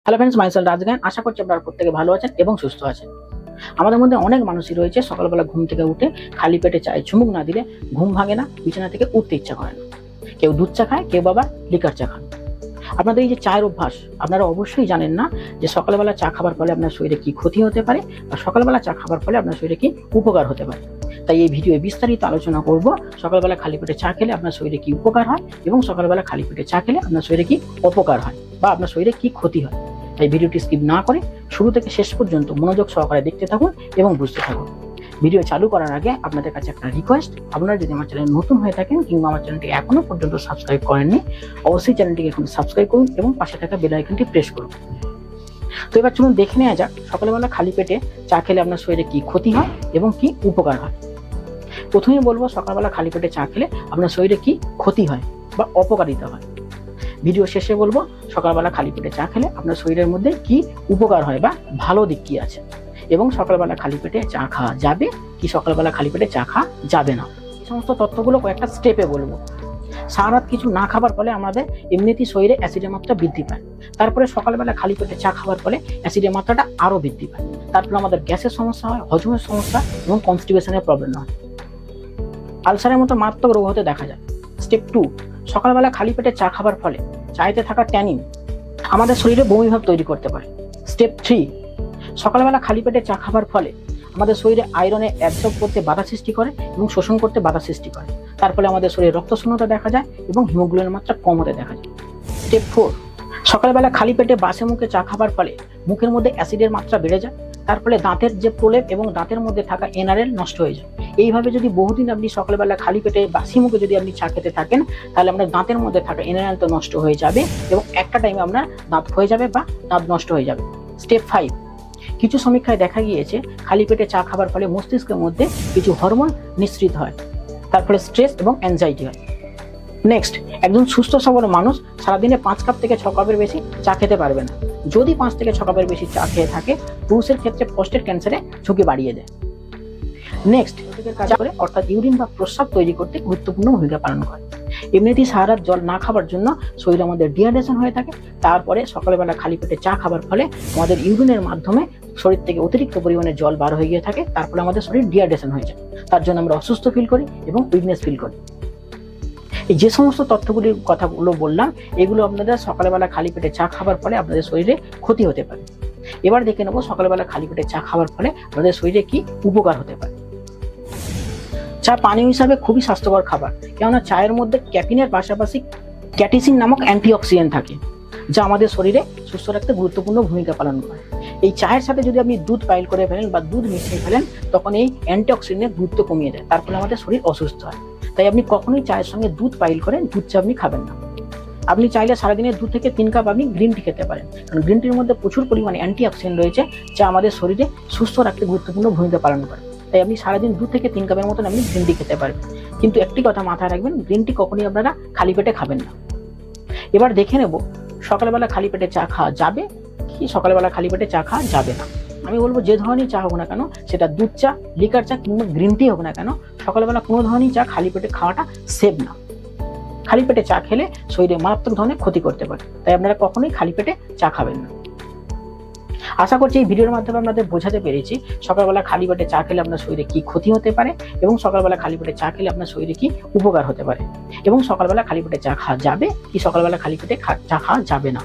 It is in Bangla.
Hello friends, myself Rajgan. আশা করছি আপনারা প্রত্যেকে ভালো আছেন এবং সুস্থ আছেন। আমাদের মধ্যে অনেক মানুষই রয়েছে সকালবেলা ঘুম থেকে উঠে খালি পেটে চায়ে চুমুক না দিলে ঘুম ভাঙে না, বিছানা থেকে উঠতে ইচ্ছা করে না। কেউ দুধ চা খায়, কেউ আবার লিকার চা খান। আপনাদের এই যে চায়ের অভ্যাস, আপনারা অবশ্যই জানেন না যে সকালবেলা চা খাবার ফলে আপনার শরীরে কি ক্ষতি হতে পারে আর সকালবেলা চা খাবার ফলে আপনার শরীরে কি উপকার হতে পারে। তাই এই ভিডিওয়ে বিস্তারিত আলোচনা করব সকালবেলা খালি পেটে চা খেলে আপনার শরীরে কি উপকার হয় এবং সকালবেলা খালি পেটে চা খেলে আপনার শরীরে কি অপকার হয় বা আপনার শরীরে কি ক্ষতি হয়। তাই ভিডিওটি স্কিপ না করে শুরু থেকে শেষ পর্যন্ত মনোযোগ সহকারে দেখতে থাকুন এবং বুঝতে থাকুন। ভিডিও চালু করার আগে আপনাদের কাছে একটা রিকোয়েস্ট, আপনারা যদি আমার চ্যানেল নতুন হয়ে থাকেন কিংবা আমার চ্যানেলটি এখনো পর্যন্ত সাবস্ক্রাইব করেননি, অবশ্যই চ্যানেলটিকে এখন সাবস্ক্রাইব করুন এবং পাশে থাকা বেল আইকনটি প্রেস করুন। তো এবার চলুন দেখে নেওয়া যাক সকালবেলা খালি পেটে চা খেলে আপনার শরীরে কি ক্ষতি হয় এবং কি উপকার হয়। প্রথমেই বলবো সকালবেলা খালি পেটে চা খেলে আপনার শরীরে কি ক্ষতি হয় বা অপকারিতা হয়। ভিডিও শেষে বলবো সকালবেলা খালি পেটে চা খেলে আপনার শরীরের মধ্যে কি উপকার হয় বা ভালো দিক কি আছে, এবং সকালবেলা খালি পেটে চা খাওয়া যাবে কি সকালবেলা খালি পেটে চা খাওয়া যাবে না। এই সমস্ত তথ্যগুলো কয়েকটা স্টেপে বলবো। সারা রাত কিছু না খাবার ফলে আমাদের এমনিতেই শরীরে অ্যাসিডের মাত্রা বৃদ্ধি পায়। তারপরে সকালবেলা খালি পেটে চা খাবার ফলে অ্যাসিডের মাত্রাটা আরো বৃদ্ধি পায়। তারপরে আমাদের গ্যাসের সমস্যা হয়, হজমের সমস্যা এবং কনস্টিপেশনের প্রবলেম হয়, আলসারের মতো মারাত্মক রোগ হতে দেখা যায়। স্টেপ 2, সকালবেলা খালি পেটে চা খাবার ফলে চায়েতে থাকা ট্যানিন আমাদের শরীরে বমিভাব তৈরি করতে পারে। স্টেপ 3, সকালবেলা খালি পেটে চা খাবার ফলে আমাদের শরীরে আয়রনে অ্যাবজর্ব করতে বাধা সৃষ্টি করে এবং শোষণ করতে বাধা সৃষ্টি করে। তার ফলে আমাদের শরীরে রক্তশূন্যতা দেখা যায় এবং হিমোগ্লোবিনের মাত্রা কম হতে দেখা যায়। স্টেপ 4, সকালবেলা খালি পেটে বাসে মুখে চা খাবার ফলে মুখের মধ্যে অ্যাসিডের মাত্রা বেড়ে যায়। তার ফলে দাঁতের যে প্রলেপ এবং দাঁতের মধ্যে থাকা এনারেল নষ্ট হয়ে যায়। এইভাবে যদি বহুদিন আপনি সকালবেলা খালি পেটে বাসি মুখে যদি আপনি চা খেতে থাকেন, তাহলে আপনার দাঁতের মধ্যে থাকা এনারেল তো নষ্ট হয়ে যাবে এবং একটা টাইমে আপনার দাঁত ক্ষয়ে যাবে বা দাঁত নষ্ট হয়ে যাবে। স্টেপ 5, কিছু সমীক্ষায় দেখা গিয়েছে খালি পেটে চা খাবার ফলে মস্তিষ্কের মধ্যে কিছু হরমোন নিঃসৃত হয়, তার ফলে স্ট্রেস এবং অ্যাংজাইটি হয়। নেক্সট, একজন সুস্থ সবল মানুষ সারাদিনে 5 কাপ থেকে 6 কাপের বেশি চা খেতে পারবে না। যদি 5 থেকে 6 কাপের বেশি চা খেয়ে থাকে, পুরুষের ক্ষেত্রে প্রস্টেট ক্যান্সারের ঝুঁকি বাড়িয়ে দেয়। নেক্সট, কাজ করে অর্থাৎ ইউরিন বা প্রস্রাব তৈরি করতে গুরুত্বপূর্ণ ভূমিকা পালন করে। এমনিতেই সারা রাত জল না খাবার জন্য শরীরে আমাদের ডিহাইড্রেশন হয়ে থাকে। তারপরে সকালবেলা খালি পেটে চা খাবার ফলে আমাদের ইউরিনের মাধ্যমে শরীর থেকে অতিরিক্ত পরিমাণে জল বার হয়ে গিয়ে থাকে। তার ফলে আমাদের শরীর ডিহাইড্রেশন হয়ে যায়। তার জন্য আমরা অসুস্থ ফিল করি এবং উইকনেস ফিল করি। এই যে সমস্ত তথ্যগুলির কথাগুলো বললাম, এগুলো আপনাদের সকালবেলা খালি পেটে চা খাবার ফলে আপনাদের শরীরে ক্ষতি হতে পারে। এবার দেখে নেবো সকালবেলা খালি পেটে চা খাবার ফলে আপনাদের শরীরে কি উপকার হতে পারে। চা পানীয় হিসাবে খুবই স্বাস্থ্যকর খাবার, কেননা চায়ের মধ্যে ক্যাফিনের পাশাপাশি ক্যাটিসিন নামক অ্যান্টিঅক্সিডেন্ট থাকে, যা আমাদের শরীরে সুস্থ রাখতে গুরুত্বপূর্ণ ভূমিকা পালন করে। এই চায়ের সাথে যদি আপনি দুধ পাইল করে ফেলেন বা দুধ মিশিয়ে ফেলেন, তখন এই অ্যান্টিঅক্সিডেন্টের গুরুত্ব কমিয়ে যায়। তার ফলে আমাদের শরীর অসুস্থ হয়। তাই আপনি কখনোই চায়ের সঙ্গে দুধ পাইল করেন দুধ চা আপনি খাবেন না। আপনি চাইলে সারাদিনে 2 থেকে 3 কাপ আপনি গ্রিন টি খেতে পারেন, কারণ গ্রিন টির মধ্যে প্রচুর পরিমাণে অ্যান্টিঅক্সিডেন্ট রয়েছে, যা আমাদের শরীরে সুস্থ রাখতে গুরুত্বপূর্ণ ভূমিকা পালন করে। তাই আপনি সারাদিন 2 থেকে 3 কাপের মতন আপনি গ্রিন টি খেতে পারবেন। কিন্তু একটি কথা মাথায় রাখবেন, গ্রিন টি কখনোই আপনারা খালি পেটে খাবেন না। এবার দেখে নেব সকালবেলা খালি পেটে চা খাওয়া যাবে কি সকালবেলা খালি পেটে চা খাওয়া যাবে না। আমি বলবো যে ধরনের চা হোক না কেন, সেটা দুধ চা, লিকার চা কিংবা গ্রিন টি হোক না কেন, সকালবেলা কোনো ধরনের চা খালি পেটে খাওয়াটা সেফ না। খালি পেটে চা খেলে শরীরে মারাত্মক ধরনের ক্ষতি করতে পারে। তাই আপনারা কখনোই খালি পেটে চা খাবেন না। আশা করছি এই ভিডিওর মাধ্যমে আপনাদের বোঝাতে পেরেছি সকালবেলা খালি পেটে চা খেলে আপনার শরীরে কি ক্ষতি হতে পারে এবং সকালবেলা খালি পেটে চা খেলে আপনার শরীরে কি উপকার হতে পারে, এবং সকালবেলা খালি পেটে চা খাওয়া যাবে কি সকালবেলা খালি পেটে চা খাওয়া যাবে না।